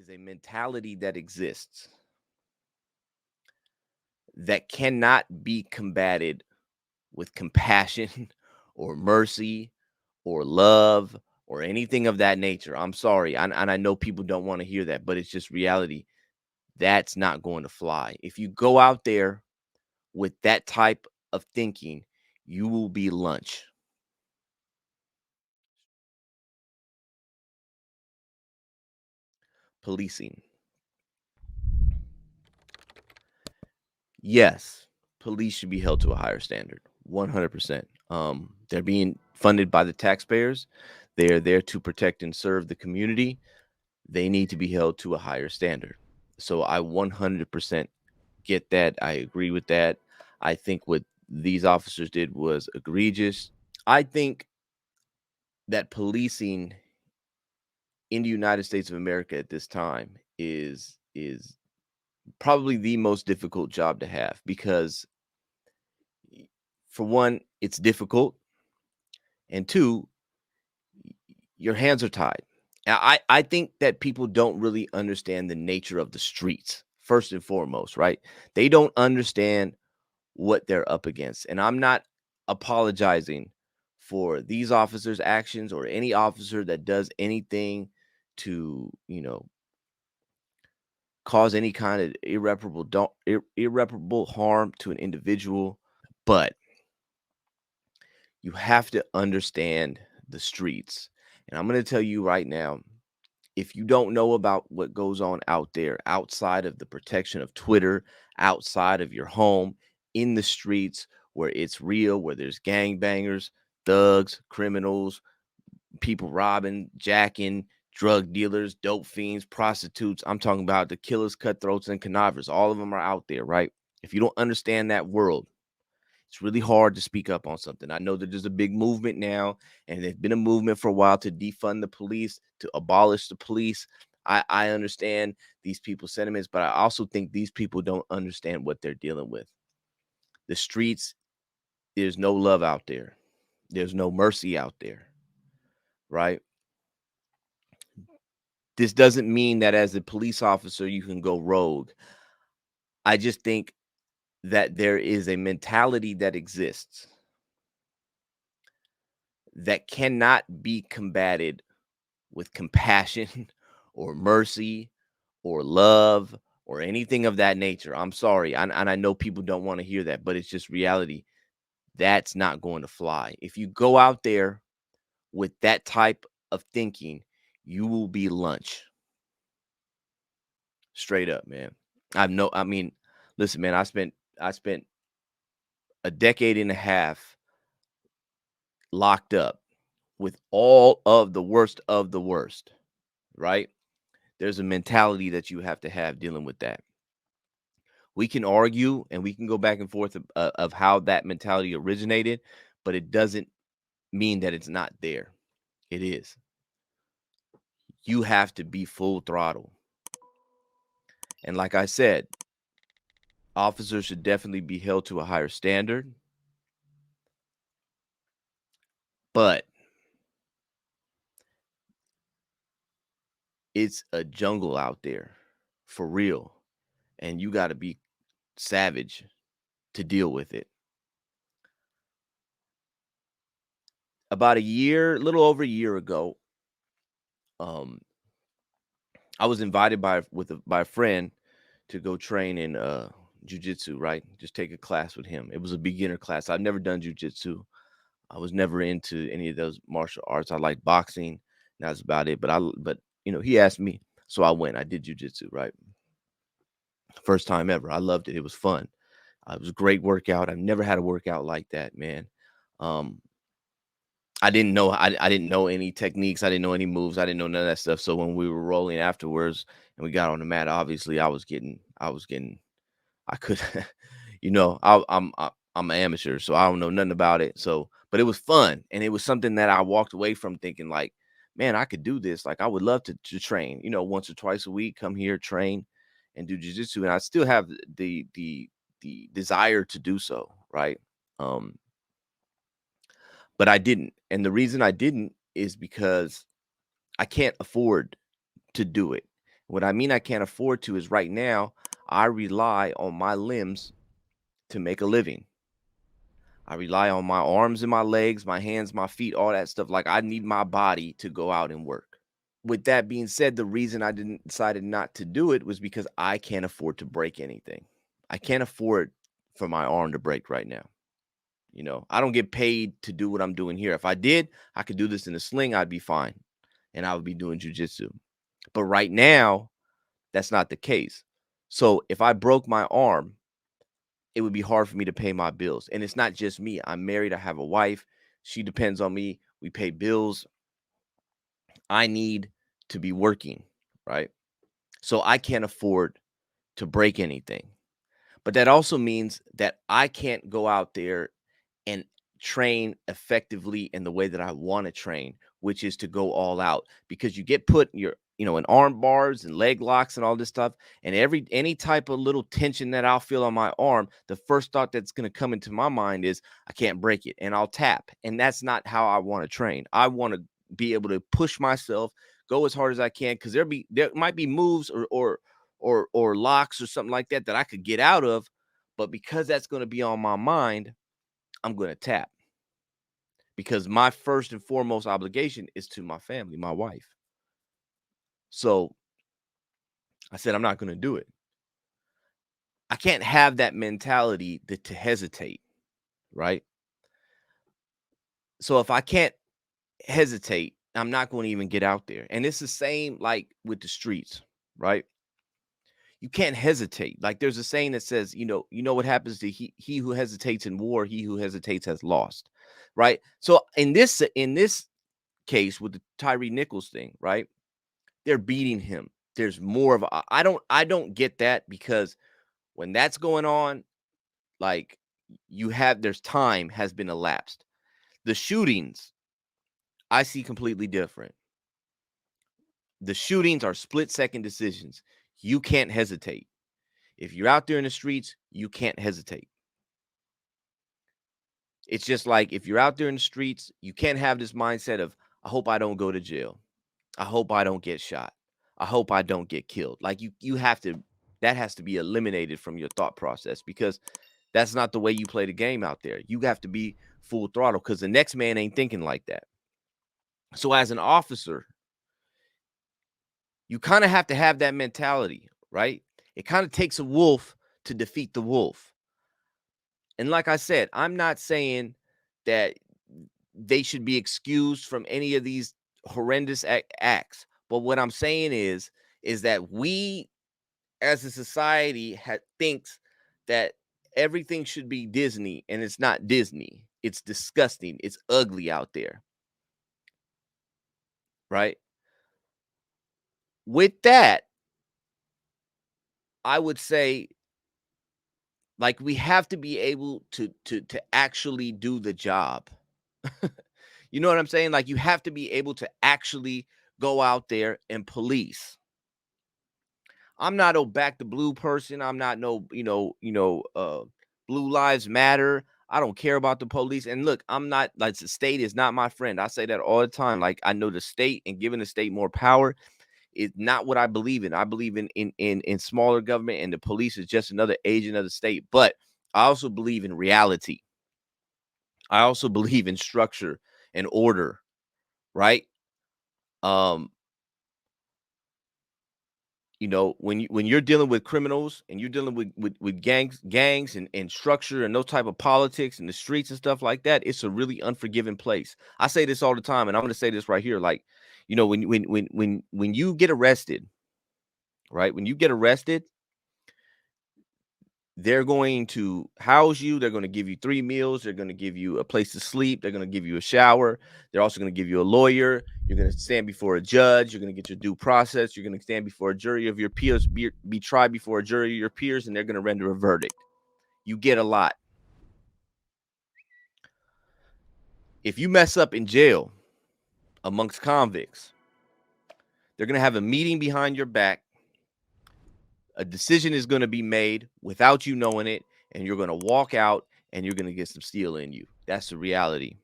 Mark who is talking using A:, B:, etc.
A: is a mentality that exists that cannot be combated with compassion or mercy or love or anything of that nature. I'm sorry. And I know people don't want to hear that, but it's just reality. That's not going to fly. If you go out there with that type of thinking, you will be lunch. Policing. Yes, police should be held to a higher standard. 100%. They're being funded by the taxpayers. They're there to protect and serve the community. They need to be held to a higher standard. So I 100% get that. I agree with that. I think what these officers did was egregious. I think that policing in the United States of America at this time is probably the most difficult job to have because for one, it's difficult, and two, your hands are tied. I think that people don't really understand the nature of the streets, first and foremost, right? They don't understand what they're up against. And I'm not apologizing for these officers' actions or any officer that does anything to, cause any kind of irreparable harm to an individual, but you have to understand the streets. And I'm going to tell you right now, if you don't know about what goes on out there, outside of the protection of Twitter, outside of your home, in the streets where it's real, where there's gangbangers, thugs, criminals, people robbing, jacking, drug dealers, dope fiends, prostitutes. I'm talking about the killers, cutthroats, and connivers. All of them are out there, right? If you don't understand that world, it's really hard to speak up on something. I know that there's a big movement now, and there's been a movement for a while to defund the police, to abolish the police. I understand these people's sentiments, but I also think these people don't understand what they're dealing with. The streets, there's no love out there. There's no mercy out there, right? This doesn't mean that as a police officer, you can go rogue. I just think that there is a mentality that exists that cannot be combated with compassion or mercy or love or anything of that nature. I'm sorry. And I know people don't want to hear that, but it's just reality. That's not going to fly. If you go out there with that type of thinking, you will be lunch. Straight up, man. I mean, listen, man, I spent a decade and a half locked up with all of the worst of the worst, right? There's a mentality that you have to have dealing with that. We can argue and we can go back and forth of how that mentality originated, but it doesn't mean that it's not there. It is. You have to be full throttle. And like I said, officers should definitely be held to a higher standard, but it's a jungle out there for real. And you got to be savage to deal with it. About a year, little over a year ago, um, I was invited by a friend to go train in jujitsu, right? Just take a class with him. It was a beginner class. I've never done jujitsu. I was never into any of those martial arts. I like boxing. That's about it. But he asked me, so I went. I did jujitsu, right? First time ever. I loved it. It was fun. It was a great workout. I've never had a workout like that, man. Um, I didn't know any techniques. I didn't know any moves. I didn't know none of that stuff. So when we were rolling afterwards and we got on the mat, obviously I was getting I could I'm an amateur, so I don't know nothing about it. So but it was fun and it was something that I walked away from thinking like, man, I could do this. Like I would love to train, once or twice a week, come here, train and do jujitsu. And I still have the desire to do so, right? Um, but I didn't. And the reason I didn't is because I can't afford to do it. What I mean I can't afford to is right now, I rely on my limbs to make a living. I rely on my arms and my legs, my hands, my feet, all that stuff. Like I need my body to go out and work. With that being said, the reason I didn't decided not to do it was because I can't afford to break anything. I can't afford for my arm to break right now. I don't get paid to do what I'm doing here. If I did, I could do this in a sling, I'd be fine. And I would be doing jujitsu. But right now, that's not the case. So if I broke my arm, it would be hard for me to pay my bills. And it's not just me. I'm married. I have a wife. She depends on me. We pay bills. I need to be working, right? So I can't afford to break anything. But that also means that I can't go out there and train effectively in the way that I want to train, which is to go all out because you get put in arm bars and leg locks and all this stuff. And any type of little tension that I'll feel on my arm, the first thought that's going to come into my mind is I can't break it and I'll tap. And that's not how I want to train. I want to be able to push myself, go as hard as I can because there might be moves or locks or something like that that I could get out of. But because that's going to be on my mind, I'm going to tap because my first and foremost obligation is to my family, my wife. So I said, I'm not going to do it. I can't have that mentality to hesitate, right? So if I can't hesitate, I'm not going to even get out there. And it's the same like with the streets, right? You can't hesitate. Like there's a saying that says, you know what happens to he who hesitates in war, he who hesitates has lost, right? So in this case with the Tyre Nichols thing, right? They're beating him. There's more of I don't get that because when that's going on, like there's time has been elapsed. The shootings I see completely different. The shootings are split-second decisions. You can't hesitate. If you're out there in the streets, you can't hesitate. It's just like if you're out there in the streets, you can't have this mindset of I hope I don't go to jail. I hope I don't get shot. I hope I don't get killed. Like you have to that has to be eliminated from your thought process because that's not the way you play the game out there. You have to be full throttle because the next man ain't thinking like that. So as an officer, you kind of have to have that mentality, right? It kind of takes a wolf to defeat the wolf. And like I said, I'm not saying that they should be excused from any of these horrendous acts. But what I'm saying is that we as a society thinks that everything should be Disney and it's not Disney. It's disgusting. It's ugly out there. Right? With that, I would say like we have to be able to actually do the job. You know what I'm saying? Like you have to be able to actually go out there and police. I'm not no back the blue person. I'm not no, blue lives matter. I don't care about the police. And look, I'm not like the state is not my friend. I say that all the time. Like I know the state and giving the state more power is not what I believe in. I believe in smaller government and the police is just another agent of the state. But I also believe in reality. I also believe in structure and order, right? Um, when you're dealing with criminals and you're dealing with gangs and structure and those type of politics and the streets and stuff like that, it's a really unforgiving place. I say this all the time, and I'm going to say this right here. Like, when you get arrested, right? When you get arrested, they're going to house you. They're going to give you 3 meals. They're going to give you a place to sleep. They're going to give you a shower. They're also going to give you a lawyer. You're going to stand before a judge. You're going to get your due process. You're going to stand before a jury of your peers, be tried before a jury of your peers, and they're going to render a verdict. You get a lot. If you mess up in jail amongst convicts, they're going to have a meeting behind your back. A decision is going to be made without you knowing it, and you're going to walk out and you're going to get some steel in you. That's the reality.